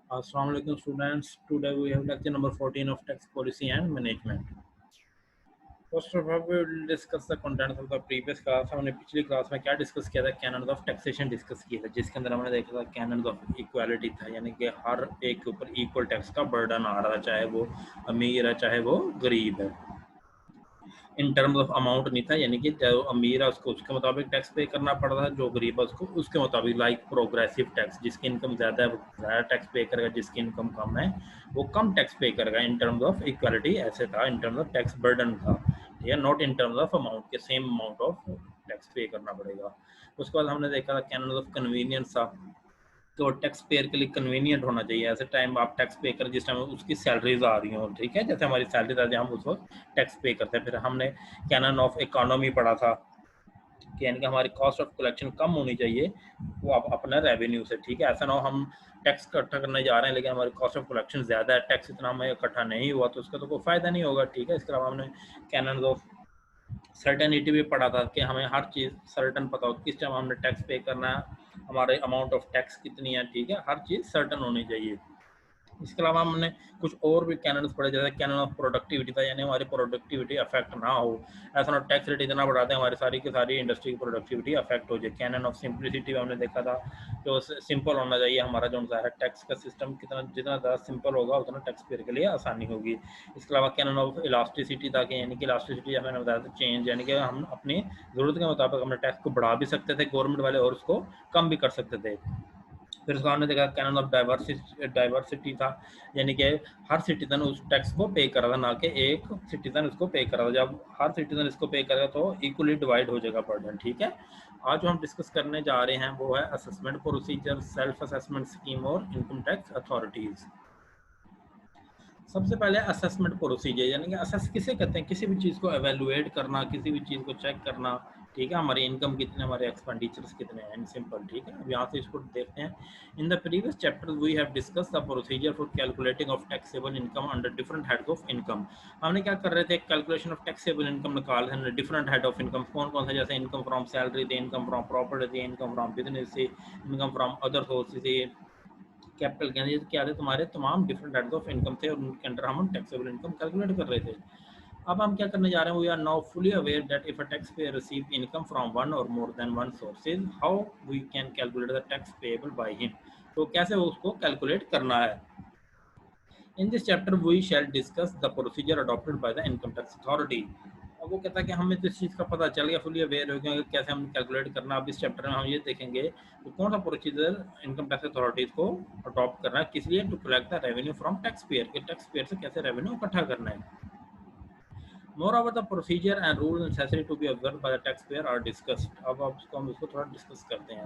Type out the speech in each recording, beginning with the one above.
Assalamu alaikum students. Today we have lecture number 14 of tax policy and management. First of all, we will discuss the contents of the previous class. हमने पिछली class में क्या discuss किया था? Cannons of taxation discuss किया था, जिसके अंदर हमने देखा था कैनन्स ऑफ इक्वालिटी था, यानी कि हर एक के ऊपर इक्वल टैक्स का बर्डन आ रहा था, चाहे वो अमीर है चाहे वो गरीब है। इन टर्म्स ऑफ अमाउंट नहीं था, यानी कि जो अमीर है उसको उसके मुताबिक टैक्स पे करना पड़ रहा था, जो गरीब है उसको उसके मुताबिक, लाइक प्रोग्रेसिव टैक्स, जिसकी इनकम ज़्यादा है वो ज़्यादा टैक्स पे करेगा, जिसकी इनकम कम है वो कम टैक्स पे करेगा। इन टर्म्स ऑफ इक्वालिटी ऐसे था, in terms of tax burden था, ठीक है, not in terms of amount के सेम अमाउंट ऑफ टैक्स पे करना पड़ेगा। उसके बाद हमने देखा था कैनन ऑफ कन्वीनियंस था, तो टैक्स पेयर के लिए कन्वीनियंट होना चाहिए। ऐसे टाइम आप टैक्स पे कर जिस टाइम उसकी सैलरीज आ रही हो, ठीक है, जैसे हमारी सैलरीज आती है हम उस वक्त टैक्स पे करते हैं। फिर हमने कैनन ऑफ इकोनॉमी पढ़ा था कि यानी कि हमारी कॉस्ट ऑफ कलेक्शन कम होनी चाहिए वो आप अपना रेवेन्यू से, ठीक है। ऐसा ना हो हम टैक्स इकट्ठा करने जा रहे हैं लेकिन हमारी कॉस्ट ऑफ कलेक्शन ज़्यादा है, टैक्स इतना हमें इकट्ठा नहीं हुआ तो उसका तो कोई फ़ायदा नहीं होगा, ठीक है। इसके अलावा हमने कैनन ऑफ सर्टेनिटी भी पढ़ा था कि हमें हर चीज़ सर्टन पता हो किस टाइम हमने टैक्स पे करना है, हमारे अमाउंट ऑफ टैक्स कितनी है, ठीक है, हर चीज़ सर्टन होनी चाहिए। इसके अलावा हमने कुछ और भी कैनन्स पढ़े, जैसे कैनन ऑफ प्रोडक्टिविटी था, यानी हमारी प्रोडक्टिविटी अफेक्ट ना हो, ऐसा ना टैक्स रेट इतना बढ़ाते हैं हमारी सारी की सारी इंडस्ट्री की प्रोडक्टिविटी अफेक्ट हो जाए। कैनन ऑफ सिंप्लिसिटी हमने देखा था, जो सिंपल होना चाहिए हमारा जो है टैक्स का सिस्टम, कितना जितना ज़्यादा सिंपल होगा उतना टैक्स पेयर के लिए आसानी होगी। इसके अलावा कैनन ऑफ इलास्टिसिटी था, कि यानी कि इलास्टिसिटी मैंने बताया था चेंज, यानी कि हम अपनी ज़रूरत के मुताबिक अपने टैक्स को बढ़ा भी सकते थे गवर्नमेंट वाले और उसको कम भी कर सकते थे। फिर उसका हमने देखा कैनन ऑफ डाइवर्सिटी था, यानी कि हर सिटीजन उस टैक्स को पे कर रहा था, ना कि एक सिटीजन उसको पे कर रहा था। जब हर सिटीजन इसको पे करेगा तो इक्वली डिवाइड हो जाएगा बर्डन, ठीक है। आज जो हम डिस्कस करने जा रहे हैं वो है assessment procedure, self assessment scheme और इनकम टैक्स अथॉरिटीज़। सबसे पहले असेसमेंट प्रोसीजर, यानी कि असेस किसे कहते हैं? किसी भी चीज़ को एवेलुएट करना, किसी भी चीज़ को चेक करना, ठीक है, हमारी इनकम कितने, हमारे एक्सपेंडिचर्स कितने हैं, सिंपल, ठीक है। अब यहाँ से इसको देखते हैं। In the previous chapter we have discuss the procedure for calculating of taxable income under different heads of income. हमने क्या कर रहे थे? कैलकुलेशन ऑफ टैक्सेबल इनकम निकाल रहे हैं डिफरेंट हेड ऑफ इनकम। कौन कौन सा? जैसे इनकम फ्रॉम सैलरी थे, इनकम फ्रॉम प्रॉपर्टी थे, इनकम फ्रॉम बिजनेस से, इनकम फ्रॉम अदर सोर्सेज थे, कैपिटल गेन, क्या थे तुम्हारे तमाम डिफरेंट हेड्स ऑफ इनकम थे और उनके अंडर हम टैक्सेबल इनकम कैलकुलेट कर रहे थे। अब हम क्या करने जा रहे हैं? We are now fully aware that if a tax payer receive income from one or more than one sources, how we can calculate the tax payable by him. तो कैसे उसको कैलकुलेट करना है? In this chapter we shall discuss the procedure adopted by the income tax authority. अब वो कहता है कि हमें जिस चीज़ का पता चल गया, फुली अवेयर हो गया कैसे हम कैलकुलेट करना। अब इस चैप्टर में हम ये देखेंगे कि कौन सा प्रोसीजर इनकम टैक्स अथॉरिटीज़ को अडॉप्ट करना है, किस लिए? To collect the revenue from tax payer, के टैक्स पेयर से कैसे रेवेन्यू इकट्ठा करना है। Moreover, the procedure and rules necessary to be observed by the taxpayer are discussed. अब हम इसको थोड़ा डिस्कस करते हैं।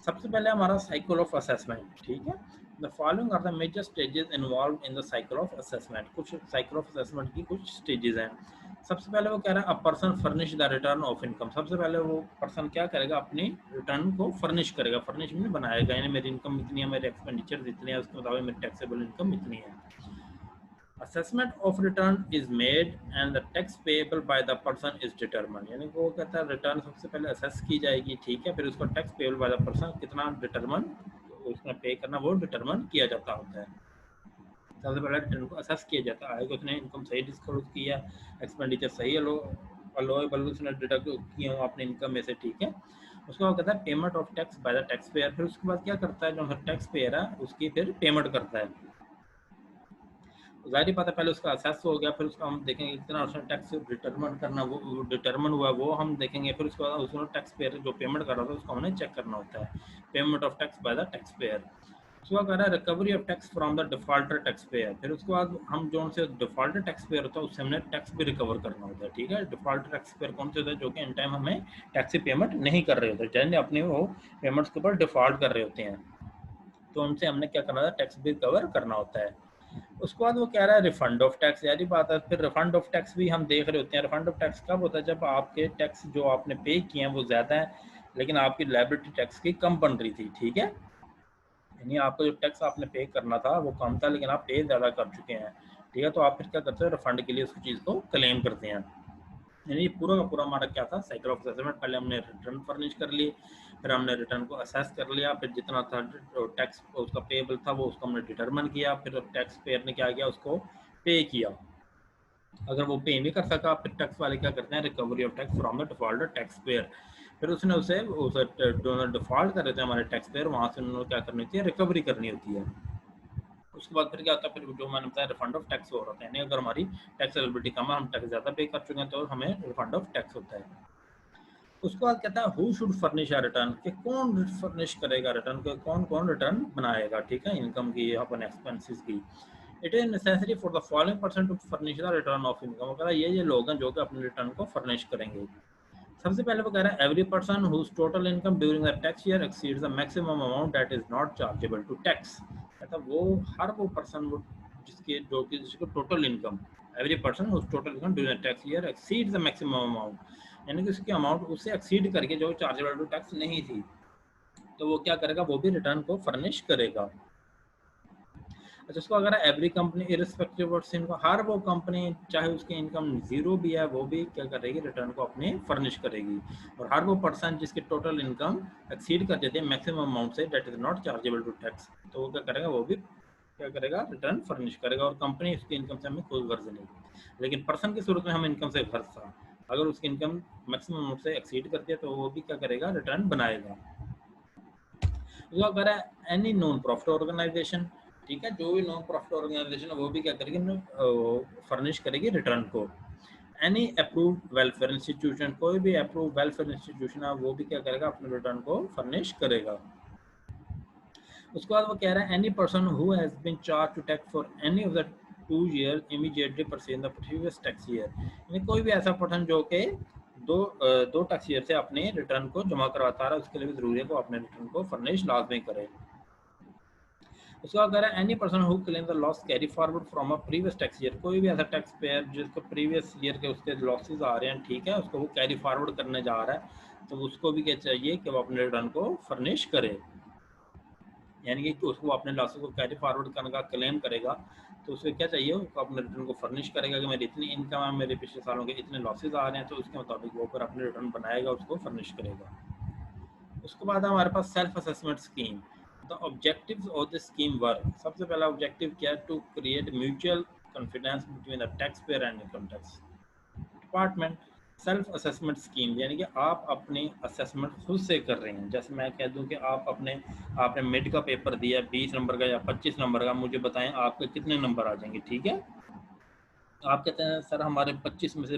सबसे पहले हमारा साइकिल ऑफ असेसमेंट, ठीक है। The following are the major stages involve in the cycle of assessment. कुछ साइकिल ऑफ असेसमेंट की कुछ स्टेजेस हैं। सबसे पहले वो कह रहा है a person furnish the return of income. सबसे पहले वो पर्सन क्या करेगा? अपनी रिटर्न को फर्निश करेगा, फर्निश में बनाएगा, यानी मेरी इनकम इतनी है, मेरे एक्सपेंडिचर इतने हैं, उसके मुताबिक मेरी टैक्सेबल इनकम इतनी है। Assessment of return is made and the tax payable by the person is determined, यानी वो कहता है रिटर्न सबसे पहले असेस की जाएगी, ठीक है, फिर उसका tax payable by the person कितना डिटरमन उसने पे करना वो डिटरमन किया जाता होता है। सबसे पहले रिटर्न को असेस किया जाता है कि उसने इनकम सही डिस्क्लोज किया, एक्सपेंडिचर सही अलोएबल उसने डिडक्ट किया हो अपनी इनकम में से, ठीक है। उसके बाद कहता है payment of tax by the tax pair. फिर उसके बाद क्या करता है? जो टैक्स पेयर है उसकी फिर पेमेंट करता है। ज़ाहिर बात है पहले उसका असेस हो गया, फिर उसका हम देखेंगे कितना उसने टैक्स डिटरमिन करना, वो डिटरमिन हुआ वो हम देखेंगे। फिर उसके बाद उसको टैक्स पेयर जो पेमेंट कर रहा था उसको हमें चेक करना होता है, payment of tax by the tax pair. उसके बाद कह रहा है recovery of tax from the defaulter tax payer. फिर उसके बाद हम जो से डिफॉल्टर टैक्स पेयर होता है उससे हमने टैक्स भी रिकवर करना होता है, ठीक है। डिफॉल्टर टैक्स पेयर कौन से होता है? जो कि इन टाइम हमें टैक्स पेमेंट नहीं कर रहे होते, जैसे अपने वो पेमेंट्स के ऊपर डिफॉल्ट कर रहे होते हैं, तो उनसे हमने क्या करना था? टैक्स भी रिकवर करना होता है। उसके बाद वो कह रहा है रिफंड ऑफ टैक्स, यारी बात है। फिर रिफंड ऑफ टैक्स भी हम देख रहे होते हैं। रिफंड ऑफ टैक्स कब होता है? जब आपके टैक्स जो आपने पे किए हैं वो ज़्यादा है लेकिन आपकी लायबिलिटी टैक्स की कम बन रही थी, ठीक है, यानी आपको जो टैक्स आपने पे करना था वो कम था लेकिन आप पे ज़्यादा कर चुके हैं, ठीक है, तो आप फिर क्या करते हो? रिफंड के लिए उस चीज़ को क्लेम करते हैं। यानी पूरा का पूरा हमारा क्या था साइकिल ऑफ असेसमेंट। पहले हमने रिटर्न फर्निश कर लिए, फिर हमने रिटर्न को असेस कर लिया, फिर जितना था टैक्स उसका पेएबल था वो उसको हमने डिटरमिन किया, फिर टैक्स पेयर ने क्या किया उसको पे किया। अगर वो पे नहीं कर सका फिर टैक्स वाले क्या करते हैं recovery of tax from the defaulter tax payer. फिर उसने उसे डिफॉल्ट कर रहे थे हमारे टैक्स पेयर, वहां से उन्होंने क्या करनी होती है रिकवरी करनी होती है। उसके बाद फिर क्या होता है फिर जो मैंने बताया रिफंड ऑफ टैक्स हो रहा है, यानी अगर हमारी टैक्स एलिजिबिलिटी कम है, हम टैक्स ज़्यादा पे कर चुके हैं तो हमें रिफंड ऑफ टैक्स होता है। उसके बाद कहता है who should furnish a return, कि कौन फर्निश करेगा रिटर्न को, कौन कौन रिटर्न बनाएगा, ठीक है, इनकम की अपन एक्सपेंसेस की। It is necessary for the following person to furnish the return of income, वो कह रहा है ये लोग हैं जो कि अपने रिटर्न को फर्निश करेंगे। सबसे पहले वो कह रहा है every person whose total income during the tax year exceeds the maximum amount that is not chargeable to tax. कहता वो हर वो पर्सन वो जिसके जो कि जिसको total income, every person whose total income during the tax year exceeds the maximum amount, यानी कि उसकी अमाउंट उससे एक्सीड करके जो चार्जेबल टू टैक्स नहीं थी, तो वो क्या करेगा वो भी रिटर्न को फर्निश करेगा। अच्छा उसको अगर every company irrespective of income, हर वो कंपनी चाहे उसकी इनकम जीरो भी है वो भी क्या करेगी रिटर्न को अपने फर्निश करेगी। और हर वो पर्सन जिसकी टोटल इनकम एक्सीड कर देती है मैक्सिमम अमाउंट से that is not chargeable to tax, तो वो क्या करेगा वो भी क्या करेगा रिटर्न फर्निश करेगा। और कंपनी उसकी इनकम से हमें कोई गर्ज नहीं, लेकिन पर्सन की सूरत में हम इनकम से गर्ज था, अगर उसकी इनकम मैक्सिमम अमाउंट से एक्सीड करती है तो वो भी क्या करेगा रिटर्न बनाएगा। उसका कह रहा है एनी नॉन प्रॉफिट ऑर्गेनाइजेशन, ठीक है, जो भी नॉन प्रॉफिट ऑर्गेनाइजेशन है वो भी क्या करेगी फर्निश करेगी रिटर्न को। एनी अप्रूव्ड वेलफेयर इंस्टीट्यूशन, कोई भी अप्रूव्ड वेलफेयर इंस्टीट्यूशन है वो भी क्या करेगा अपने रिटर्न को फर्निश करेगा। उसके बाद वो कह रहा है any person who has been charge to tax for any of the 2 years immediately percent the previous tax year, यानी कोई भी ऐसा पर्सन जो कि दो टैक्स ईयर से अपने रिटर्न को जमा करवाता रहा, उसके लिए भी जरूरी है को अपने रिटर्न को फर्निश लाजमी करे। उसके बाद कह रहा है any person who claim the loss carry forward from a previous tax year, कोई भी ऐसा टैक्स पेयर जिसको प्रीवियस ईयर के उसके लॉसेस आ रहे हैं, ठीक है, उसको वो कैरी फॉरवर्ड करने जा रहा है, तो उसको भी क्या चाहिए कि वो अपने रिटर्न को फर्निश करे, यानी कि उसको अपने लॉसेस को कैरी फॉरवर्ड करने का क्लेम करेगा, तो उसको क्या चाहिए उसको अपने रिटर्न को फर्निश करेगा कि मेरी इतनी इनकम है, मेरे पिछले सालों के इतने लॉसेस आ रहे हैं, तो उसके मुताबिक वो फिर अपने रिटर्न बनाएगा उसको फर्निश करेगा। उसके बाद हमारे पास self assessment scheme. The objectives of the scheme work, सबसे पहला ऑब्जेक्टिव क्या है to create mutual confidence between the tax payer and income tax department. Self assessment scheme यानी कि आप अपनी असेसमेंट खुद से कर रहे हैं। जैसे मैं कह दूं कि आपने मिड का पेपर दिया 20 नंबर का या 25 नंबर का, मुझे बताएं आपके कितने नंबर आ जाएंगे, ठीक है। आप कहते हैं सर हमारे 25 में से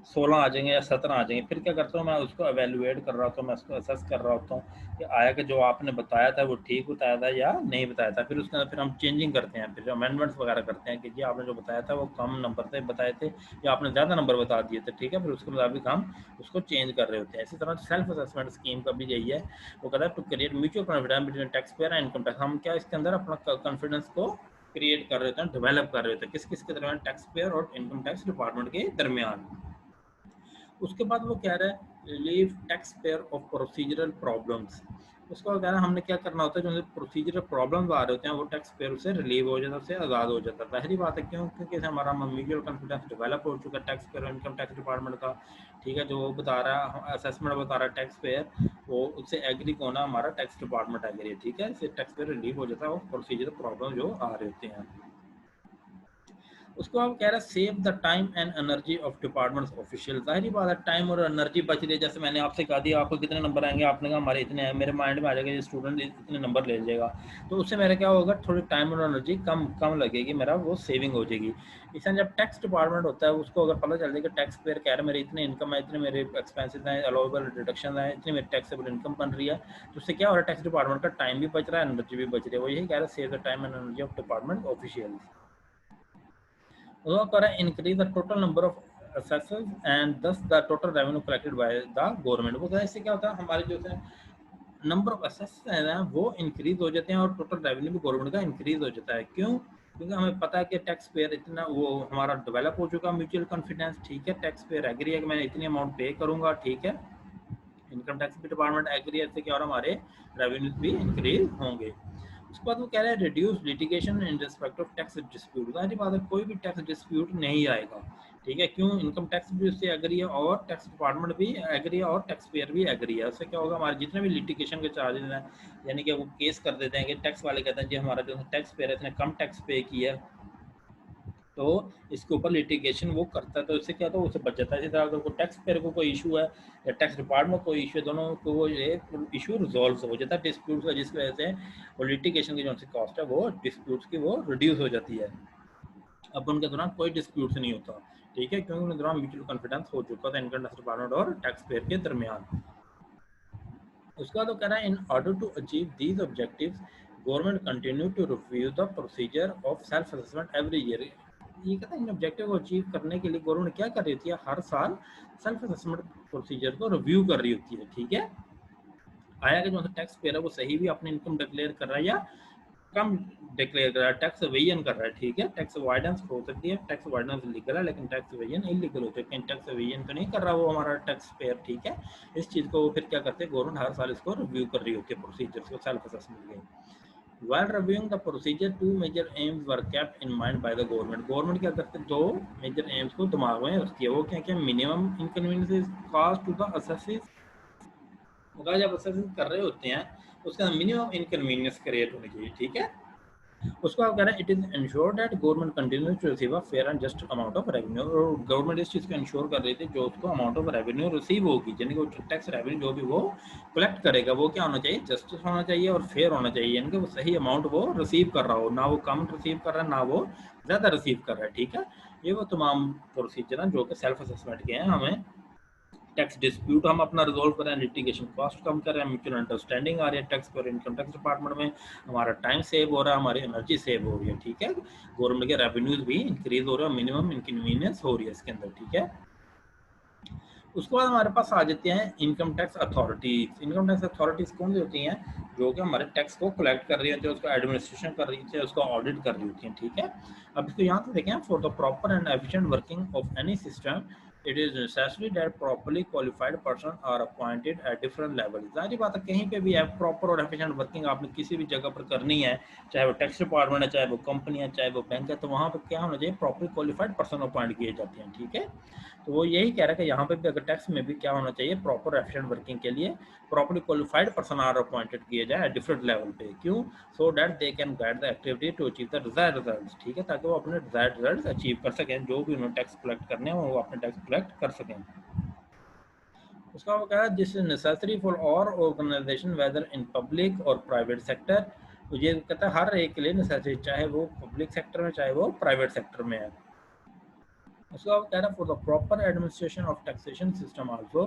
16 आ जाएंगे या 17 आ जाएंगे, फिर क्या करता हूँ मैं उसको एवेलुएट कर रहा होता हूँ, मैं उसको असेस कर रहा होता हूँ कि आया कि जो आपने बताया था वो ठीक बताया था या नहीं बताया था। फिर उसके अंदर फिर हम चेंजिंग करते हैं, फिर अमेंडमेंट्स वगैरह करते हैं कि जी आपने जो बताया था वो कम नंबर से बताए थे या आपने ज़्यादा नंबर बता दिए थे, ठीक है, फिर उसके मुताबिक हम उसको चेंज कर रहे होते हैं। इसी तरह सेल्फ असेसमेंट स्कीम का भी यही है, वो कहता है to create mutual confidence between tax payer and income tax. हम क्या इसके अंदर अपना कॉन्फिडेंस को क्रिएट कर रहे थे, डेवलप कर रहे थे, किस किस के दरमियान टैक्स पेयर और इनकम टैक्स डिपार्टमेंट के दरमियान। उसके बाद वो कह रहा है relieve tax payer of procedural problems. उसको कह रहा है हमने क्या करना होता है, जो प्रोसीजरल प्रॉब्लम्स आ रहे होते हैं वो टैक्स पेयर उससे रिलीव हो जाता है, उससे आज़ाद हो जाता है। पहली बात है क्यों, क्योंकि हमारा म्यूचुअल कॉन्फिडेंस डेवलप हो चुका है टैक्स पेयर और इनकम टैक्स डिपार्टमेंट का, ठीक है, जो वो बता रहा है असेसमेंट बता रहा है टैक्स पेयर, वो उससे एग्री होना हमारा टैक्स डिपार्टमेंट एग्री है, ठीक है, इससे टैक्स पेयर रिलीव हो जाता है और प्रोसीजरल प्रॉब्लम जो आ रहे होते हैं। उसको आप कह रहे हैं save the time and energy of departments official. जाहिर बात है टाइम और एनर्जी बच रही है। जैसे मैंने आपसे कहा दिया आपको कितने नंबर आएंगे, आपने कहा हमारे इतने हैं, मेरे माइंड में आ जाएगा ये स्टूडेंट इतने नंबर ले लेगा, तो उससे मेरा क्या होगा थोड़ी टाइम और एनर्जी कम कम लगेगी, मेरा वो सेविंग हो जाएगी। इसलिए जब टैक्स डिपार्टमेंट होता है उसको अगर पता चल जाए कि टैक्स पेयर कह रहे हैं मेरे इतने इनकम है, इतने मेरे एक्सपेंसेस हैं, अलाउेबल डिडक्शन है, इतनी मेरी टैक्सेबल इनकम बन रही है, तो उससे क्या हो रहा है टैक्स डिपार्टमेंट का टाइम भी बच रहा है, एनर्जी भी बच रही है। वो यही कह रहा है save the time and energy of department official. वो करें increase the total number of assessors and thus the total revenue collected by the government। वो इससे क्या होता है हमारे जो है नंबर ऑफ असेस है ना वो इंक्रीज हो जाते हैं और टोटल रेवेन्यू भी गवर्नमेंट का इंक्रीज हो जाता है। क्यों, क्योंकि हमें पता है कि टैक्स पेयर इतना वो हमारा डेवलप हो चुका म्यूचुअल कॉन्फिडेंस, ठीक है, टैक्स पेयर एग्री है कि मैं इतनी अमाउंट पे करूंगा, ठीक है, इनकम टैक्स भी डिपार्टमेंट एग्री है, इससे क्या हो रहा है हमारे रेवेन्यूज भी इंक्रीज होंगे। उसके बाद वो कह रहे हैं reduce litigation in respect of tax dispute. जाहिर बात है कोई भी टैक्स डिस्प्यूट नहीं आएगा, ठीक है। क्यों? इनकम टैक्स भी उससे एग्री है और टैक्स डिपार्टमेंट भी एग्री है और टैक्स पेयर भी एग्री है। उससे क्या होगा, हमारे जितने भी लिटिगेशन के चार्जेस हैं, यानी कि वो केस कर देते हैं कि टैक्स वाले कहते हैं जी हमारा जो टैक्स पेयर है इसने कम टैक्स पे किया है, तो इसके ऊपर लिटिगेशन वो करता है, तो इससे क्या होता है, उससे बच जाता है। इसी तरह अगर कोई टैक्स पेयर को कोई इशू है या टैक्स डिपार्टमेंट को कोई इशू है, दोनों को वो ये इशू रिजॉल्व हो जाता है डिस्प्यूट का, जिसकी वजह से वो लिटिगेशन की जो सी कॉस्ट है वो डिस्प्यूट्स की वो रिड्यूस हो जाती है। अब उनके दौरान कोई डिस्प्यूट नहीं होता, ठीक है, क्योंकि उनके दौरान म्यूचुअल कॉन्फिडेंस हो चुका था इनकम टैक्स डिपार्टमेंट और टैक्स पेयर के दरमियान। उसका तो कह रहा है in order to achieve these objectives government continue to review the procedure of self assessment every year. ये कहता है इन ऑब्जेक्टिव को अचीव करने के लिए गवर्नमेंट क्या कर रही होती है, हर साल सेल्फ असेसमेंट प्रोसीजर को रिव्यू कर रही होती है, ठीक है। आया कि जो टैक्स पेयर है वो सही भी अपनी इनकम डिक्लेयर कर रहा है या कम डिक्लेयर कर रहा है, टैक्स एवेजन कर रहा है, ठीक है। टैक्स अवॉइडेंस हो सकती है, टैक्स अवॉइडेंस लीगल है लेकिन टैक्स एवेजन इलीगल होता है, लेकिन टैक्स एवेजन तो नहीं कर रहा वो हमारा टैक्स पेयर, ठीक है। इस चीज़ को वो फिर क्या करते हैं, गवर्नमेंट हर साल इसको रिव्यू कर रही होती है प्रोसीजर्स को, सेल्फ असेसमेंट के। While reviewing the procedure, two major aims were kept in mind by the government. Government क्या करते हैं, दो मेजर एम्स को दिमाग में रखती है। वो क्या क्या, minimum inconvenience cost to the assessees, जब असेसिस कर रहे होते हैं उसका मिनिमम इनकन्वीनियंस क्रिएट होनी चाहिए, ठीक है। उसको आप कह रहे हैं it is insure that government continues to receive a fair and just amount of revenue. और गवर्नमेंट इस चीज़ को इंश्योर कर रही थी जो उसको अमाउंट ऑफ रेवेन्यू रिसीव होगी, यानी कि वो टैक्स रेवेन्यू जो भी वो कलेक्ट करेगा वो क्या होना चाहिए, जस्टिस होना चाहिए और फेयर होना चाहिए, यानी कि वो सही अमाउंट वो रिसीव कर रहा हो, ना वो कम रिसीव कर रहा है ना वो ज़्यादा रिसीव कर रहा है, ठीक है। ये वो तमाम प्रोसीजर हैं जो कि सेल्फ असेसमेंट के हैं। हमें टैक्स डिस्प्यूट हम अपना रिजोल्व कर रहे हैं, लिटिगेशन कॉस्ट कम कर रहे हैं, म्यूचुअल अंडरस्टैंडिंग आ रही है टैक्स पर इनकम टैक्स डिपार्टमेंट में, हमारा टाइम सेव हो रहा है, हमारी एनर्जी सेव हो रही है, ठीक है। गवर्नमेंट के रेवेन्यूज भी इंक्रीज हो रहे हैं, मिनिमम इनकन्वीनियंस हो रही है इसके अंदर, ठीक है। उसके बाद हमारे पास आ जाते हैं income tax authorities. Income tax authorities कौन सी होती हैं, जो कि हमारे टैक्स को कलेक्ट कर रही होती है, उसका एडमिनिस्ट्रेशन कर रही होती है, उसका ऑडिट कर रही होती है, ठीक है। अब इसको यहाँ से देखें, for the proper and efficient working of any system it is necessary that properly qualified person are appointed at different level. जाहिर बात है कहीं पे भी है प्रॉपर और एफिशिएंट वर्किंग आपने किसी भी जगह पर करनी है, चाहे वो टैक्स डिपार्टमेंट है, चाहे वो कंपनी है, चाहे वो बैंक है, तो वहाँ पर क्या होना चाहिए, प्रॉपर क्वालिफाइड पर्सन अपॉइंट किए जाते हैं, ठीक है। तो वो यही कह रहा है कि यहाँ पे भी अगर टैक्स में भी क्या होना चाहिए, प्रॉपर एफिशिएंट वर्किंग के लिए properly qualified person are appointed किए जाए डिफरेंट लेवल पे। क्यों? So that they can guide the activity to achieve the desired results, ठीक है, ताकि वो अपने डिजायर्ड रिजल्ट्स अचीव कर सकें, जो भी उन्होंने टैक्स कलेक्ट करने हैं वो अपने टैक्स कलेक्ट कर सकें। उसका वो कहा है this is necessary for all organization whether in public और प्राइवेट सेक्टर। तो ये कहता है हर एक के लिए नेसेसरी, चाहे वो पब्लिक सेक्टर में चाहे वो प्राइवेट सेक्टर में है। उसके बाद कह रहा है for the proper administration of taxation system also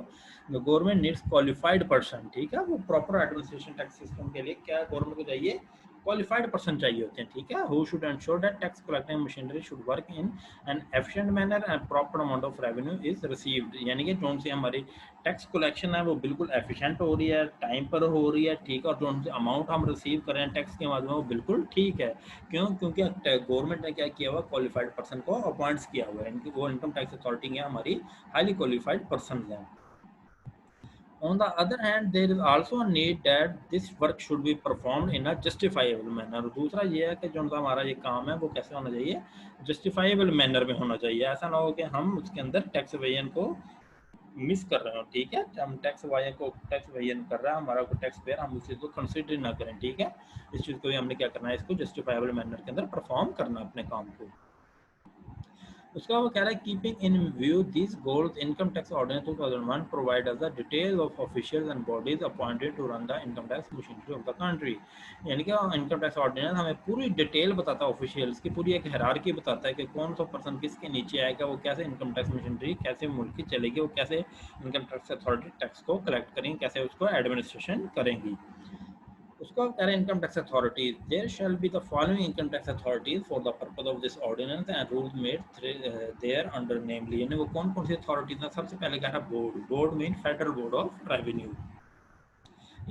the government needs qualified person, ठीक है। वो प्रॉपर एडमिनिस्ट्रेशन टैक्स सिस्टम के लिए क्या गवर्नमेंट को चाहिए, क्वालिफाइड पर्सन चाहिए होते हैं, ठीक है। Who should ensure that tax collecting machinery should work in an efficient manner and proper amount of revenue is received, यानी कि जो सी हमारी टैक्स कलेक्शन है वो बिल्कुल एफिशिएंट हो रही है, टाइम पर हो रही है, ठीक है, और जो से अमाउंट हम रिसीव कर रहे हैं टैक्स के माध्यम वो बिल्कुल ठीक है। क्यों? क्योंकि गवर्नमेंट ने क्या किया हुआ, क्वालिफाइड पर्सन को अपॉइंट्स किया हुआ है, इनकी वो इनकम टैक्स अथॉरिटी है हमारी हाईली क्वालिफाइड पर्सन हैं। On the other hand, there is also a need that this work should be performed in a justifiable manner। दूसरा ये है कि जो हमारा ये काम है वो कैसे होना चाहिए, justifiable manner में होना चाहिए। ऐसा ना हो कि हम उसके अंदर टैक्स एवेजन को मिस कर रहे हो, ठीक है। हम टैक्स वायर को टैक्स एवेजन कर रहा है हमारा को टैक्स पेयर, हम उस चीज़ को कंसिडर ना करें, ठीक है। इस चीज़ को भी हमने क्या करना है, इसको जस्टिफाइबल मैनर के अंदर परफॉर्म करना अपने काम को। उसका वो कह रहा है keeping in view this goals income tax ordinance 2001 provide us the detail of officials and bodies appointed to run the income tax machinery of the country. यानी कि इनकम टैक्स ऑर्डिनेंस हमें पूरी डिटेल बताता है, ऑफिशियल्स की पूरी एक hierarchy बताता है कि कौन सा पर्सन किसके नीचे आएगा, वो कैसे इनकम टैक्स मशीनरी कैसे मुल्क की चलेगी, वो कैसे इनकम टैक्स अथॉरिटी टैक्स को कलेक्ट करेंगी, कैसे उसको एडमिनिस्ट्रेशन करेंगी। उसको कह रहे हैं income tax authorities there shall be the following income tax authorities for the purpose of this ordinance and rules made thereunder namely, यानी वो कौन कौन सी अथॉरिटीज हैं। सबसे पहले कह रहा है board, board mean federal board of revenue,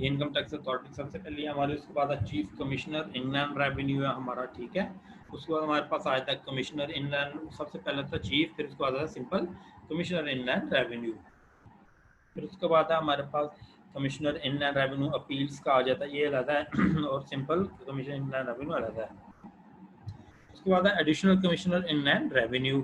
income tax authority सबसे पहले हमारे। उसके बाद चीफ कमिश्नर इनलैंड रेवेन्यू है हमारा, ठीक है। उसके बाद हमारे पास आया था कमिश्नर इनलैंड, सबसे पहले था चीफ, फिर उसके बाद आता सिंपल कमिश्नर इनलैंड रेवेन्यू। फिर उसके बाद है हमारे पास कमिश्नर इनलैंड रेवेन्यू अपील्स का आ जाता है, ये अलग है और सिंपल कमिश्नर इनलैंड रेवेन्यू अलग है। उसके बाद है एडिशनल कमिश्नर इनलैंड रेवेन्यू।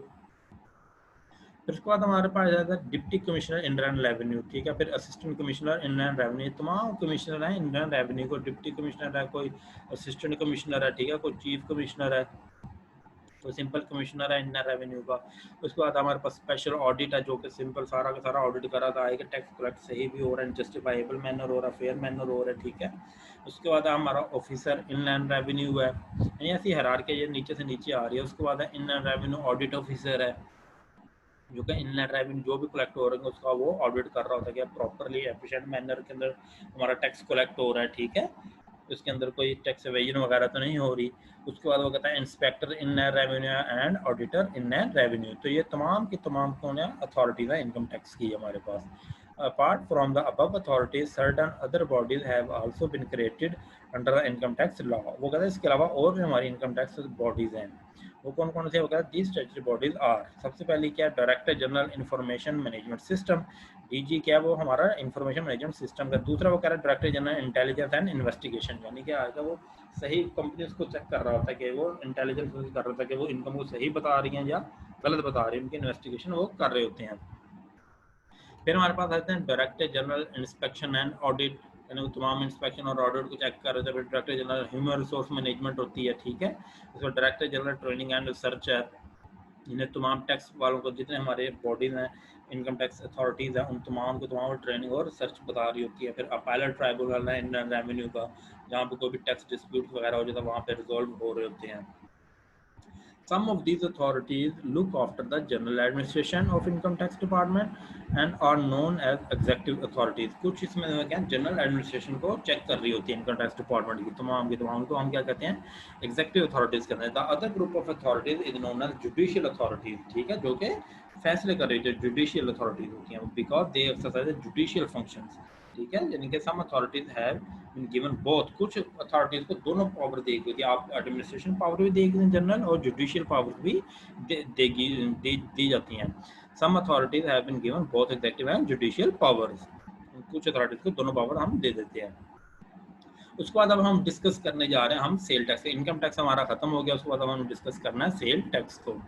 फिर उसके बाद हमारे पास आ जाता है डिप्टी कमिश्नर इनलैंड रेवेन्यू, ठीक है। फिर असिस्टेंट कमिश्नर इनलैंड रेवेन्यू, तमाम कमिश्नर हैं इनलैंड रेवेन्यू को, डिप्टी कमिश्नर है, कोई असिस्टेंट कमिश्नर है, ठीक है, कोई चीफ कमिश्नर है, तो सिंपल कमिश्नर है इनलैंड रेवेन्यू का। उसके बाद हमारे पास स्पेशल ऑडिट है जो कि सिंपल सारा का सारा ऑडिट करा था है कि टैक्स कलेक्ट सही भी हो रहा है, जस्टिफाइबल मैनर हो रहा है, फेयर मैनर हो रहा है, ठीक है। उसके बाद हमारा ऑफिसर इनलैंड रेवेन्यू है, यानी ऐसी हायरार्की ये नीचे से नीचे आ रही है। उसके बाद है इनलैंड रेवेन्यू ऑडिट ऑफिसर है, जो कि इनलैंड रेवेन्यू जो भी कलेक्ट हो रहा है उसका वो ऑडिट कर रहा होता है कि प्रॉपरली एफिशिएंट मैनर के अंदर हमारा टैक्स कलेक्ट हो रहा है, ठीक है, उसके अंदर कोई टैक्स एवेजन वगैरह तो नहीं हो रही। उसके बाद वो कहता है inspector inland revenue and auditor inland revenue. तो ये तमाम की तमाम कौन है, अथॉरिटीज है इनकम टैक्स की हमारे पास। Apart from the above authorities, certain other bodies have also been created under the income tax law। वो कहता है इसके अलावा और भी हमारी इनकम टैक्स बॉडीज हैं, वो कौन कौन से, वो कहता है these statutory bodies are, सबसे पहले क्या, director general information management system, DG क्या, वो हमारा इंफॉर्मेशन मैनेजमेंट सिस्टम का। दूसरा वो कह रहा है director general intelligence and investigation, यानी कि आएगा वो सही कंपनीज को चेक कर रहा होता है कि वो इंटेलिजेंस कर रहा था कि वो इनकम को सही बता रही हैं या गलत बता रही हैं, उनकी इन्वेस्टिगेशन वो कर रहे होते हैं। फिर हमारे पास आते हैं director general inspection and audit, यानी तमाम इंस्पेक्शन और ऑडिट को चेक कर रहे थे। फिर director general human resource management होती है, ठीक है। उसमें director general training and research है, जिन्हें तमाम टैक्स वालों को, जितने हमारे बॉडीज हैं इनकम टैक्स अथॉरिटीज़ हैं, उन तमाम को तमाम ट्रेनिंग और रिसर्च बता रही होती है। फिर अपैलेट ट्राइब्यूनल है इंडियन रेवेन्यू का, जहाँ पर कोई भी टैक्स डिस्प्यूट वगैरह हो जाता है वहाँ पे रिजॉल्व हो रहे होते हैं। Some of these authorities look after the general administration of income tax department and are known as executive authorities। कुछ इसमें क्या जनरल एडमिनिस्ट्रेशन को चेक कर रही होती है इनकम टैक्स डिपार्टमेंट की तमाम को हम क्या कहते हैं, एग्जीक्यूटिव अथॉरिटीज कहते हैं। The other group of authorities is known as judicial authorities, ठीक है, जो कि फैसले कर रही है, जुडिशियल अथॉरिटीज होती हैं, because they exercise judicial functions, ठीक है। यानी कि some authorities have been given both, कुछ अथॉरिटीज को दोनों पावर दी गई थी, आप एडमिनिस्ट्रेशन पावर भी देगी जनरल और जुडिशियल पावर भी दी जाती हैं। Some authorities have been given both executive and judicial powers, कुछ अथॉरिटीज को दोनों पावर हम दे देते हैं। उसके बाद अब हम डिस्कस करने जा रहे हैं हम सेल टैक्स। इनकम टैक्स हमारा खत्म हो गया, उसके बाद अब हम डिस्कस करना है सेल टैक्स को।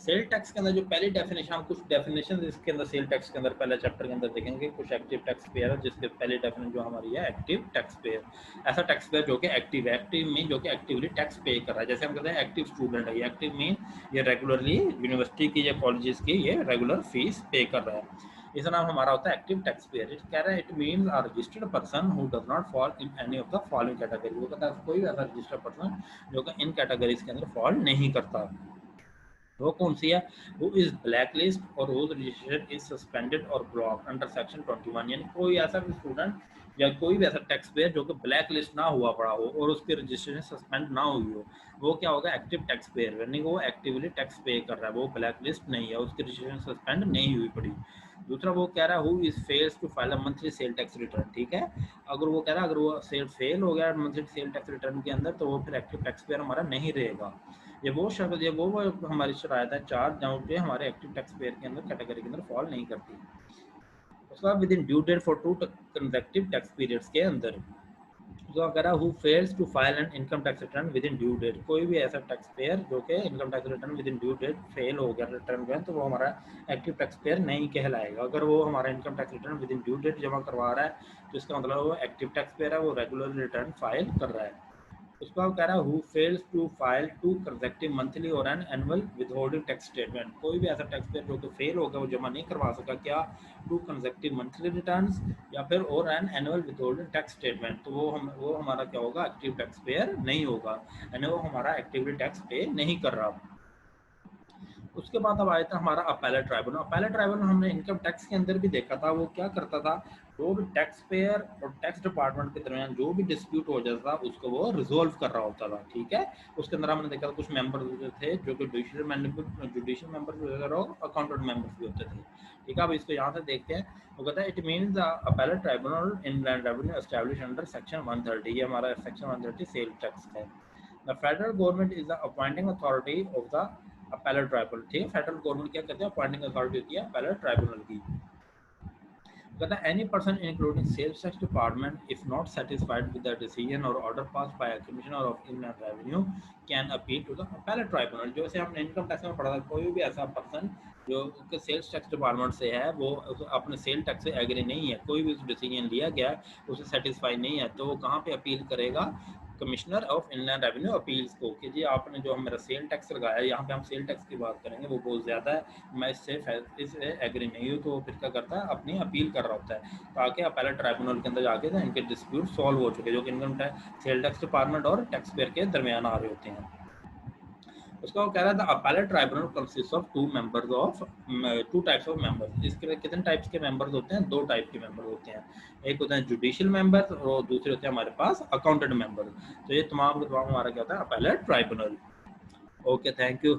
सेल टैक्स के अंदर जो पहली डेफिनेशन, हम कुछ डेफिनेशन इसके अंदर सेल टैक्स के अंदर पहले चैप्टर के अंदर देखेंगे। कुछ एक्टिव टैक्स पेयर है, जिसके पहली डेफिनेशन जो हमारी है एक्टिव टैक्स पेयर, ऐसा टैक्स पेयर जो कि एक्टिव है, एक्टिव मीन जो कि एक्टिवली टैक्स पे कर रहा है। जैसे हम कहते हैं एक्टिव स्टूडेंट है, ये एक्टिव मीन ये रेगुलरली यूनिवर्सिटी की या कॉलेजेस की ये रेगुलर फीस पे कर रहा है, इसका नाम हमारा होता है एक्टिव टैक्स पेयर। कह रहा है it means a registered person who does not fall in any of the following category. वो कहता है कोई ऐसा रजिस्टर्ड पर्सन जो कि इन कैटेगरीज के अंदर फॉल नहीं करता। वो कौन सी है, वो इज ब्लैक लिस्ट और वो रजिस्ट्रेशन इज सस्पेंडेड और ब्लॉक अंडर सेक्शन 21। यानी कोई ऐसा भी स्टूडेंट या कोई भी ऐसा टैक्स पेयर जो कि ब्लैक लिस्ट ना हुआ पड़ा हो और उसकी रजिस्ट्रेशन सस्पेंड ना हुई हो, वो क्या होगा, एक्टिव टैक्स पेयर, यानी वो एक्टिवली टैक्स पे कर रहा है, वो ब्लैक लिस्ट नहीं है, उसकी रजिस्ट्रेशन सस्पेंड नहीं हुई पड़ी। दूसरा वो कह रहा है who is fails to file a monthly sale tax return, ठीक है। अगर वो कह रहा है अगर वो सेल फेल हो गया मंथली सेल टैक्स रिटर्न के अंदर, तो वो फिर एक्टिव टैक्स पेयर हमारा नहीं रहेगा। ये वो शब्द, ये वो हमारी शरायत है चार जहाँ पे हमारे एक्टिव टैक्स पेयर के अंदर कैटेगरी के अंदर फॉल नहीं करती। उसके बाद within due date for 2 consecutive tax periods के अंदर, जो अगर who fails to file an income tax return within due date, कोई भी ऐसा टैक्स पेयर जो कि income tax return within due date fail हो गया रिटर्न में, तो वो हमारा एक्टिव टैक्स पेयर नहीं कहलाएगा। अगर वो हमारा income tax return within due date जमा करवा रहा है, तो इसका मतलब वो एक्टिव टैक्स पेयर है, वो रेगुलर रिटर्न फाइल कर रहा है। उसका कह रहा है who fails to file 2 consecutive monthly और an annual withholding tax statement, कोई भी ऐसा टैक्स पेयर जो कि फेल हो गया, वो जमा नहीं करवा सका क्या 2 कंसेक्यूटिव मंथली रिटर्न्स या फिर और an annual withholding tax statement, तो वो हमारा क्या होगा, एक्टिव टैक्स पेयर नहीं होगा, यानी वो हमारा एक्टिवली टैक्स पे नहीं कर रहा। उसके बाद अब आया था हमारा अपैलेट ट्राइब्यूनल। अपैलेट ट्राइब्यूनल हमने इनकम टैक्स के अंदर भी देखा था, वो क्या करता था, जो भी टैक्स पेयर और टैक्स डिपार्टमेंट के दरमियान जो भी डिस्प्यूट हो जाता था उसको वो रिजोल्व कर रहा होता था, ठीक है। उसके अंदर हमने देखा था कुछ मेंबर थे जो कि जुडिशियल मेंबर और अकाउंटेंट मेंबर्स भी होते थे, ठीक है। अब इसको यहाँ से देखते हैं, वो कहता है it means appellate tribunal in land revenue established under section 130, ये हमारा सेक्शन 130 सेल टैक्स है। The federal government is the appointing authority of the appellate tribunal, ठीक है। फेडरल गवर्नमेंट क्या कहते हैं, अपॉइंटिंग अथॉरिटी होती है अपैलेट ट्राइब्यूनल की। कहता है any person including sales tax department if not satisfied with the decision और order passed by a commissioner of inland revenue can appeal to the appellate tribunal. जैसे हमने इनकम टैक्स में पढ़ा था, कोई भी ऐसा पर्सन जो सेल्स टैक्स डिपार्टमेंट से है, वो अपने सेल टैक्स से एग्री नहीं है, कोई भी डिसीजन लिया गया उसे सेटिस्फाई नहीं है, तो वो कहाँ पे अपील करेगा? Commissioner of inland revenue appeals को, कि जी आपने जो मेरा सेल टैक्स लगाया, यहाँ पे हम सेल टैक्स की बात करेंगे, वो बहुत ज़्यादा है, मैं इससे एग्री नहीं हूँ, तो फिर क्या करता है? अपनी अपील कर रहा होता है, ताकि अपीलेट ट्राइब्यूनल के अंदर जाके इनके डिस्प्यूट सॉल्व हो चुके, जो कि income tax sale tax department और टैक्स पेयर के दरमियान आ रहे होते हैं। उसका वो कह रहा था appellate tribunal consist of two types of members. इसके लिए कितने टाइप्स के मेंबर्स होते हैं? 2 टाइप के मेंबर होते हैं। एक होते हैं जुडिशियल मेंबर्स और दूसरे होते हैं हमारे पास अकाउंटेंट मेंबर। तो ये तमाम हमारा क्या होता है? Appellate tribunal. Okay, thank you.